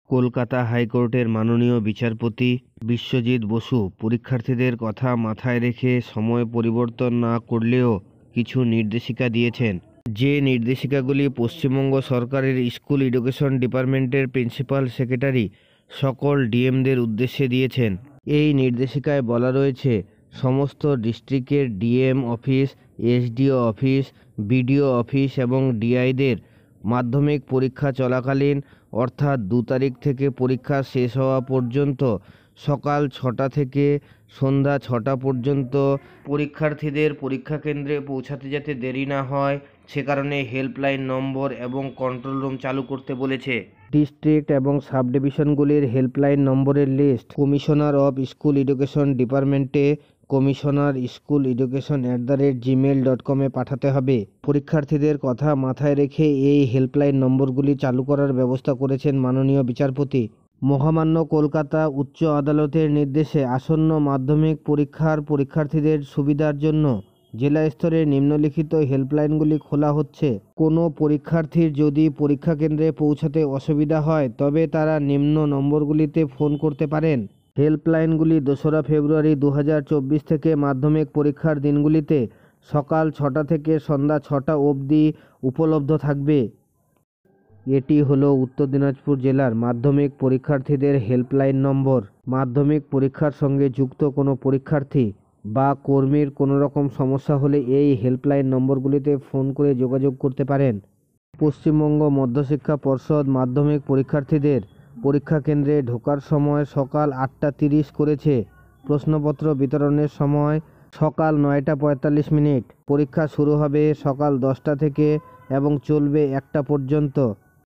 কলকাতা হাইকোর্টের মাননীয় বিচারপতি বিশ্বজিৎ বসু পরীক্ষার্থীদের কথা মাথায় রেখে সময় পরিবর্তন না করলেও কিছু নির্দেশিকা দিয়েছেন। যে নির্দেশিকাগুলি পশ্চিমবঙ্গ সরকারের স্কুল এডুকেশন ডিপার্টমেন্টের প্রিন্সিপাল সেক্রেটারি সকল ডিএমদের উদ্দেশ্যে দিয়েছেন। এই নির্দেশিকায় বলা রয়েছে, সমস্ত ডিস্ট্রিক্টের DM office, SDO office, BDO office এবং ডিআইদের মাধ্যমিক পরীক্ষা চলাকালীন অর্থাৎ 2 তারিখ থেকে পরীক্ষা শেষ হওয়া পর্যন্ত সকাল 6টা থেকে সন্ধ্যা 6টা পর্যন্ত পরীক্ষার্থীদের পরীক্ষা কেন্দ্রে পৌঁছাতে যাতে দেরি না হয় সে কারণে হেল্পলাইন নম্বর এবং কন্ট্রোল রুম চালু করতে বলেছে। ডিস্ট্রিক্ট এবং সাব ডিভিশনগুলির হেল্পলাইন নম্বরের list commissioner of school education ডিপার্টমেন্টে commissionerschool@gmail.com পাঠাতে হবে। পরীক্ষার্থীদের কথা মাথায় রেখে এই হেল্পলাইন নম্বরগুলি চালু করার ব্যবস্থা করেছেন মাননীয় বিচারপতি। মহামান্য কলকাতা উচ্চ আদালতের নির্দেশে আসন্ন মাধ্যমিক পরীক্ষার পরীক্ষার্থীদের সুবিধার জন্য জেলা স্তরে নিম্নলিখিত হেল্পলাইনগুলি খোলা হচ্ছে। কোনো পরীক্ষার্থীর যদি পরীক্ষা কেন্দ্রে পৌঁছাতে অসুবিধা হয় তবে তারা নিম্ন নম্বরগুলিতে ফোন করতে পারেন। হেল্পলাইনগুলি 2রা ফেব্রুয়ারি 2024 থেকে মাধ্যমিক পরীক্ষার দিনগুলিতে সকাল 6টা থেকে সন্ধ্যা 6টা অবধি উপলব্ধ থাকবে। এটি হলো উত্তর দিনাজপুর জেলার মাধ্যমিক পরীক্ষার্থীদের হেল্পলাইন নম্বর। মাধ্যমিক পরীক্ষার সঙ্গে যুক্ত কোনো পরীক্ষার্থী বা কর্মীর কোনো রকম সমস্যা হলে এই হেল্পলাইন নম্বরগুলিতে ফোন করে যোগাযোগ করতে পারেন। পশ্চিমবঙ্গ মধ্যশিক্ষা পর্ষদ মাধ্যমিক পরীক্ষার্থীদের পরীক্ষা কেন্দ্রে ঢোকার সময় সকাল 8টা 30 করেছে। প্রশ্নপত্র বিতরণের সময় সকাল 9টা 45 মিনিট। পরীক্ষা শুরু হবে সকাল 10টা থেকে এবং চলবে 1টা পর্যন্ত।